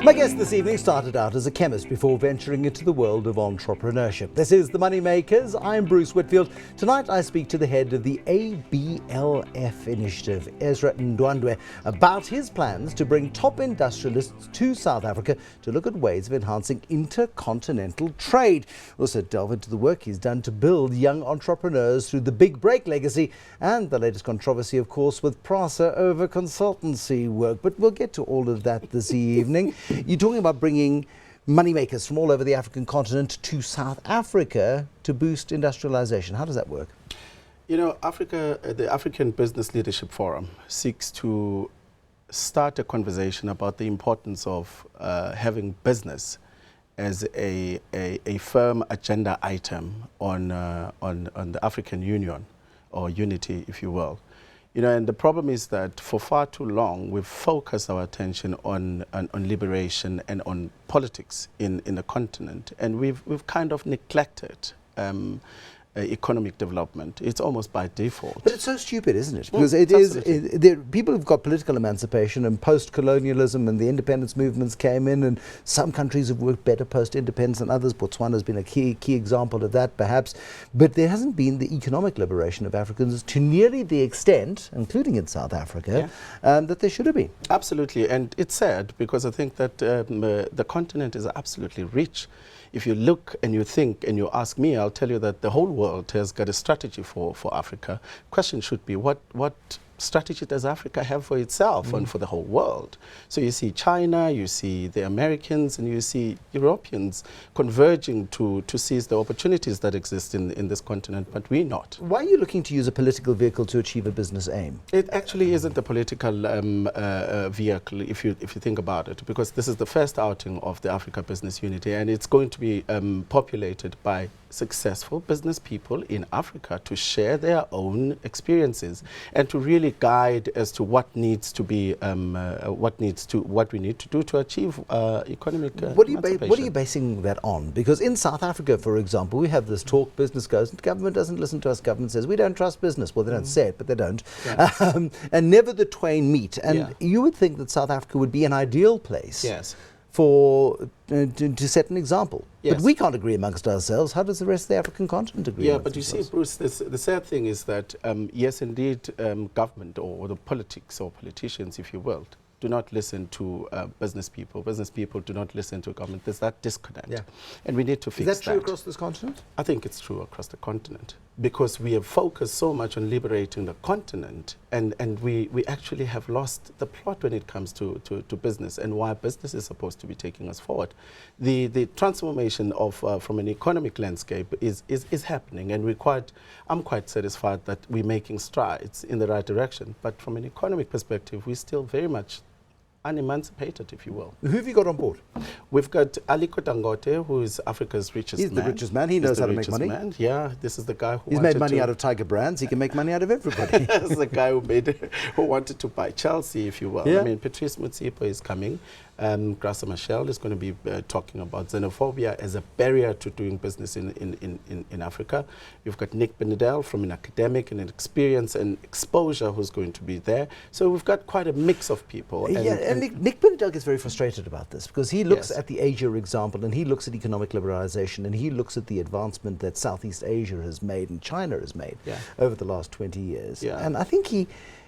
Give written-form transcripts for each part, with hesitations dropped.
My guest this evening started out as a chemist before venturing into the world of entrepreneurship. This is the MoneyMakers. I'm Bruce Whitfield. Tonight I speak to the head of the ABLF initiative, Ezra Ndwandwe, about his plans to bring top industrialists to South Africa to look at ways of enhancing intercontinental trade. We'll also delve into the work he's done to build young entrepreneurs through the Big Break legacy and the latest controversy, of course, with Prasa over consultancy work. But we'll get to all of that this evening. You're talking about bringing moneymakers from all over the African continent to South Africa to boost industrialization. How does that work? You know, the African Business Leadership Forum seeks to start a conversation about the importance of having business as a firm agenda item on the African Union, or unity, if you will. You know, and the problem is that for far too long, we've focused our attention on liberation and on politics in the continent, and we've kind of neglected economic development. It's almost by default. But it's so stupid, isn't it? Because people have got political emancipation and post-colonialism, and the independence movements came in, and some countries have worked better post-independence than others. Botswana has been a key example of that, perhaps. But there hasn't been the economic liberation of Africans to nearly the extent, including in South Africa, that there should have been. Absolutely, and it's sad because I think that the continent is absolutely rich. If you look and you think and you ask me, I'll tell you that the whole world has got a strategy for Africa. Question should be, what strategy does Africa have for itself and for the whole world? So you see China, you see the Americans, and you see Europeans converging to seize the opportunities that exist in this continent, but we're not. Why are you looking to use a political vehicle to achieve a business aim? It actually isn't a political vehicle, if you think about it, because this is the first outing of the Africa Business Unity, and it's going to be populated by successful business people in Africa to share their own experiences and to really guide as to what needs to be what we need to do to achieve economic emancipation. What are you basing that on? Because in South Africa, for example, we have this talk, business goes, and government doesn't listen to us. Government says we don't trust business. Well, they don't say it, but they don't. Yeah. And never the twain meet. And you would think that South Africa would be an ideal place for to set an example. But we can't agree amongst ourselves. How does the rest of the African continent agree? Yeah, but you see, Bruce, the sad thing is that, yes, indeed, government or the politics or politicians, if you will, do not listen to business people. Business people do not listen to government. There's that disconnect. Yeah. And we need to fix that. Is that true across this continent? I think it's true across the continent, because we have focused so much on liberating the continent, and we actually have lost the plot when it comes to business and why business is supposed to be taking us forward. The transformation of from an economic landscape is happening, and I'm quite satisfied that we're making strides in the right direction. But from an economic perspective, we're still very much unemancipated, if you will. Who have you got on board? We've got Aliko Dangote, who is Africa's richest man. He's the richest man. He knows how to make money. Yeah, this is the guy who He's made money out of Tiger Brands. He can make money out of everybody. This is the guy who wanted to buy Chelsea, if you will. Yeah. I mean, Patrice Motsepe is coming. Prasa Michelle is going to be talking about xenophobia as a barrier to doing business in Africa. You've got Nick Benedel from an academic and an experience and exposure who's going to be there. So we've got quite a mix of people. And Nick Benedel gets very frustrated about this, because he looks at the Asia example, and he looks at economic liberalization, and he looks at the advancement that Southeast Asia has made and China has made over the last 20 years. Yeah. And I think he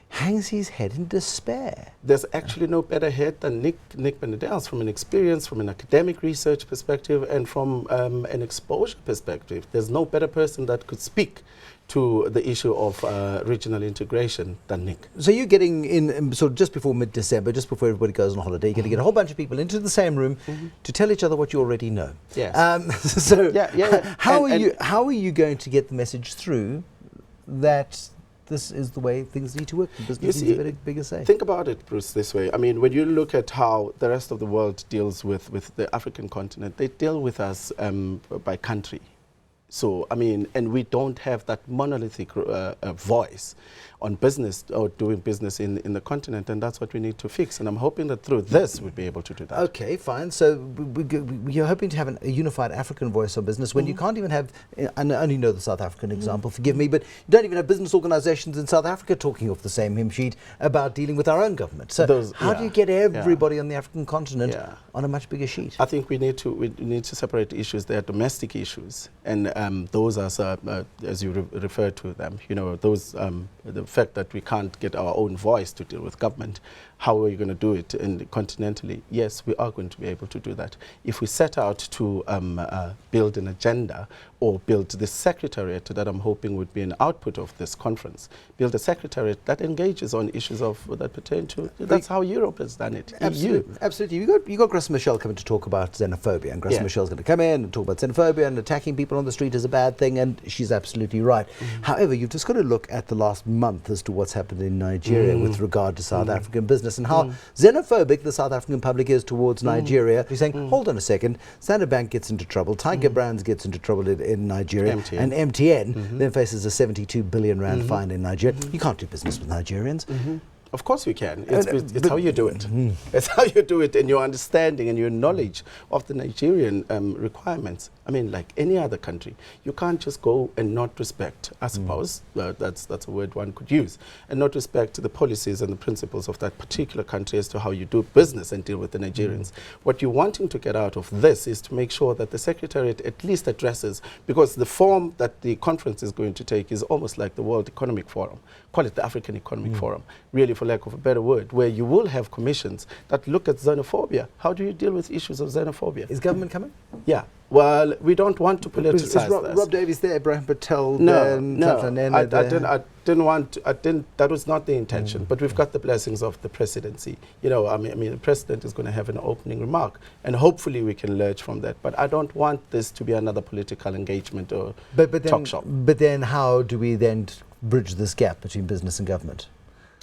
hangs his head in despair. There's actually no better head than Nick Benedel's, from an experience, from an academic research perspective, and from an exposure perspective. There's no better person that could speak to the issue of regional integration than Nick. So you're getting in sort of just before mid-December, just before everybody goes on holiday, you're going to get a whole bunch of people into the same room to tell each other what you already know. Yes. How are you going to get the message through that this is the way things need to work? Business needs a bigger say. Think about it, Bruce, this way. I mean, when you look at how the rest of the world deals with the African continent, they deal with us by country. So, I mean, and we don't have that monolithic voice on business or doing business in the continent, and that's what we need to fix. And I'm hoping that through this we'll be able to do that. Okay, fine. So you're hoping to have a unified African voice on business when you can't even have, and I only know the South African example, forgive me, but you don't even have business organizations in South Africa talking off the same hymn sheet about dealing with our own government. So how do you get everybody on the African continent on a much bigger sheet? I think we need to separate issues. There are domestic issues, and those are, as you refer to them, you know, those the fact that we can't get our own voice to deal with government. How are you going to do it continentally? Yes, we are going to be able to do that. If we set out to build an agenda or build this secretariat that I'm hoping would be an output of this conference, build a secretariat that engages on issues that pertain to, that's how Europe has done it. Absolutely. Absolutely. You got Graça Michel coming to talk about xenophobia, and Graça Michel's going to come in and talk about xenophobia, and attacking people on the street is a bad thing, and she's absolutely right. However, you've just got to look at the last month as to what's happened in Nigeria with regard to South African business and how xenophobic the South African public is towards Nigeria. You're saying, hold on a second, Standard Bank gets into trouble, Tiger Brands gets into trouble in Nigeria, and MTN then faces a 72 billion rand fine in Nigeria. You can't do business with Nigerians. Of course you can. It's how you do it. It's how you do it, and your understanding and your knowledge of the Nigerian requirements. I mean, like any other country, you can't just go and not respect, I suppose, that's a word one could use, and not respect the policies and the principles of that particular country as to how you do business and deal with the Nigerians. What you're wanting to get out of this is to make sure that the Secretariat at least addresses, because the form that the conference is going to take is almost like the World Economic Forum, call it the African Economic Forum, really for lack of a better word, where you will have commissions that look at xenophobia. How do you deal with issues of xenophobia? Is government coming? Yeah. Well, we don't want to politicize this. Rob Davies there, Ibrahim Patel? I didn't want. That was not the intention. But we've got the blessings of the presidency. You know, I mean, the president is going to have an opening remark, and hopefully we can lurch from that. But I don't want this to be another political engagement or talk shop. But then, how do we then bridge this gap between business and government?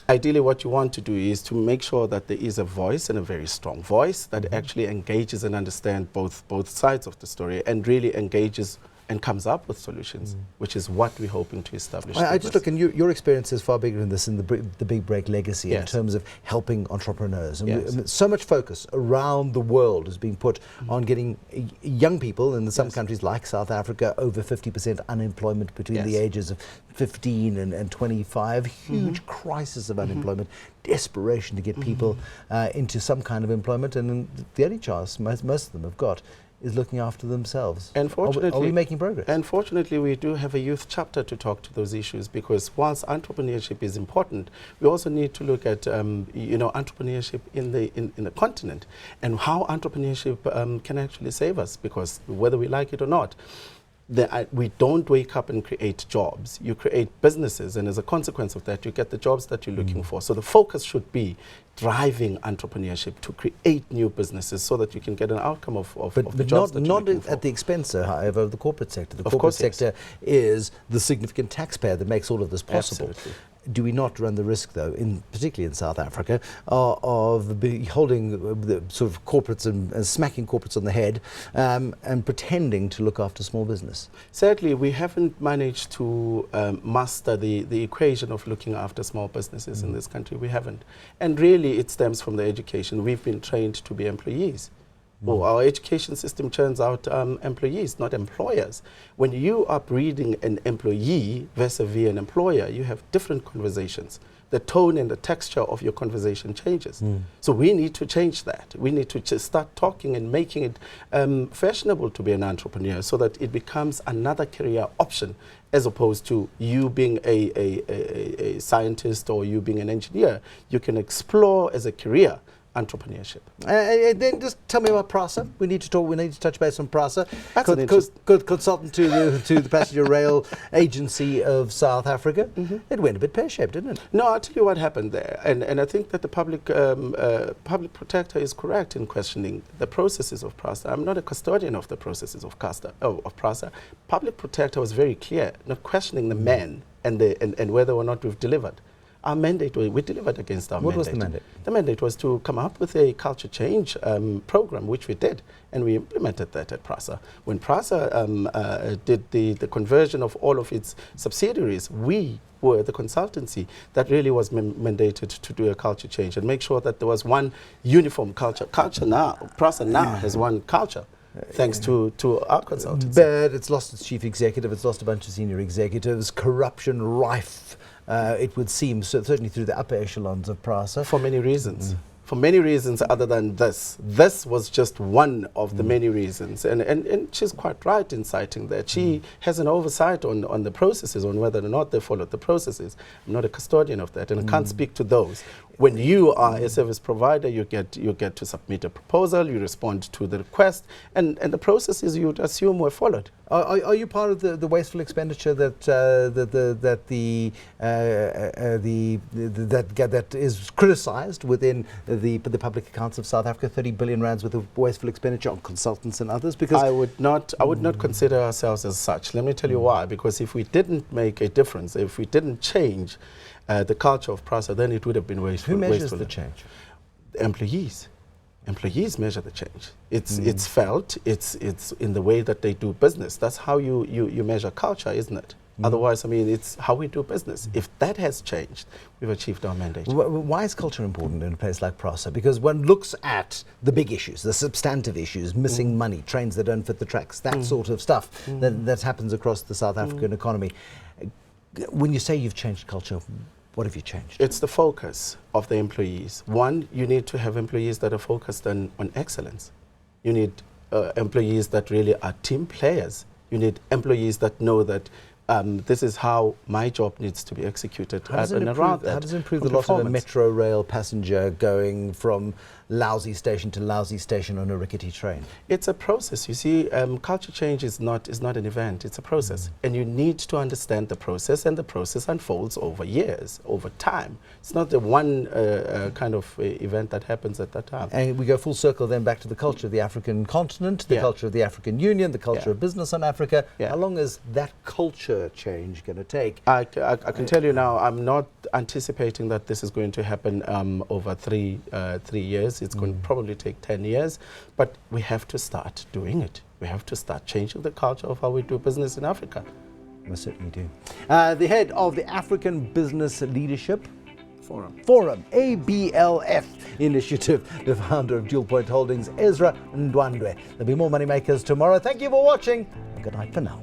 Ideally, what you want to do is to make sure that there is a voice, and a very strong voice, that actually engages and understands both sides of the story, and really engages and comes up with solutions, which is what we're hoping to establish. I just look, and your experience is far bigger than this in the Big Break legacy in terms of helping entrepreneurs. And so much focus around the world is being put on getting young people in some countries like South Africa over 50% unemployment between the ages of 15 and 25, huge crisis of unemployment, desperation to get people into some kind of employment, and the only chance most of them have got is looking after themselves. Unfortunately, are we making progress? Unfortunately, we do have a youth chapter to talk to those issues, because whilst entrepreneurship is important, we also need to look at entrepreneurship in the continent, and how entrepreneurship can actually save us, because whether we like it or not, we don't wake up and create jobs. You create businesses, and as a consequence of that, you get the jobs that you're looking for. So the focus should be driving entrepreneurship to create new businesses, so that you can get an outcome of the jobs that you're looking for. At the expense, however, of the corporate sector. The corporate sector is the significant taxpayer that makes all of this possible. Absolutely. Do we not run the risk, though, particularly in South Africa, of holding the sort of corporates and smacking corporates on the head and pretending to look after small business? Sadly, we haven't managed to master the equation of looking after small businesses in this country. We haven't. And really, it stems from the education. We've been trained to be employees. Our education system churns out employees, not employers. When you are breeding an employee vis-a-vis an employer, you have different conversations. The tone and the texture of your conversation changes. So we need to change that. We need to just start talking and making it fashionable to be an entrepreneur, so that it becomes another career option, as opposed to you being a scientist or you being an engineer. You can explore as a career entrepreneurship. Then just tell me about Prasa. We need to touch base on Prasa. Consultant to the passenger rail agency of South Africa. It went a bit pear-shaped, didn't it? No, I'll tell you what happened there. And I think that the public protector is correct in questioning the processes of Prasa. I'm not a custodian of the processes of Prasa. Public protector was very clear, not questioning the man and whether or not we've delivered. our mandate, we delivered against our mandate. What was the mandate? The mandate was to come up with a culture change program, which we did, and we implemented that at Prasa. When Prasa did the conversion of all of its subsidiaries, we were the consultancy that really was mandated to do a culture change and make sure that there was one uniform culture. Culture now, Prasa now has one culture. Thanks to our consultancy. But it's lost its chief executive, it's lost a bunch of senior executives, corruption rife, it would seem, certainly through the upper echelons of Prasa. For many reasons. For many reasons other than this. This was just one of the many reasons. And she's quite right in citing that. She has an oversight on the processes, on whether or not they followed the processes. I'm not a custodian of that, and I can't speak to those. When you are a service provider, you get to submit a proposal, you respond to the request, and the processes you would assume were followed. Are you part of the wasteful expenditure that that is criticised within the public accounts of South Africa? 30 billion rands worth of wasteful expenditure on consultants and others. Because I would not consider ourselves as such. Let me tell you why. Because if we didn't make a difference, if we didn't change the culture of Prasa, then it would have been wasteful. Who measures the change? Employees. Employees measure the change. It's felt. It's in the way that they do business. That's how you measure culture, isn't it? Otherwise, I mean, it's how we do business. If that has changed, we've achieved our mandate. Why is culture important in a place like Prasa? Because one looks at the big issues, the substantive issues, missing money, trains that don't fit the tracks, that sort of stuff that happens across the South African economy. When you say you've changed culture, what have you changed? It's the focus of the employees. One, you need to have employees that are focused on excellence. You need employees that really are team players. You need employees that know that this is how my job needs to be executed. How does it improve the lot of a metro rail passenger going from lousy station to lousy station on a rickety train? It's a process. You see, culture change is not an event. It's a process. And you need to understand the process, and the process unfolds over years, over time. It's not the one kind of event that happens at that time. And we go full circle then back to the culture of the African continent, the culture of the African Union, the culture of business on Africa. How long is that culture change going to take? I can tell you now, I'm not anticipating that this is going to happen over 3 years. It's going to probably take 10 years, but we have to start doing it. We have to start changing the culture of how we do business in Africa. We certainly do. The head of the African Business Leadership Forum, ABLF initiative, the founder of Dual Point Holdings, Ezra Ndwandwe. There'll be more Moneymakers tomorrow. Thank you for watching. Good night for now.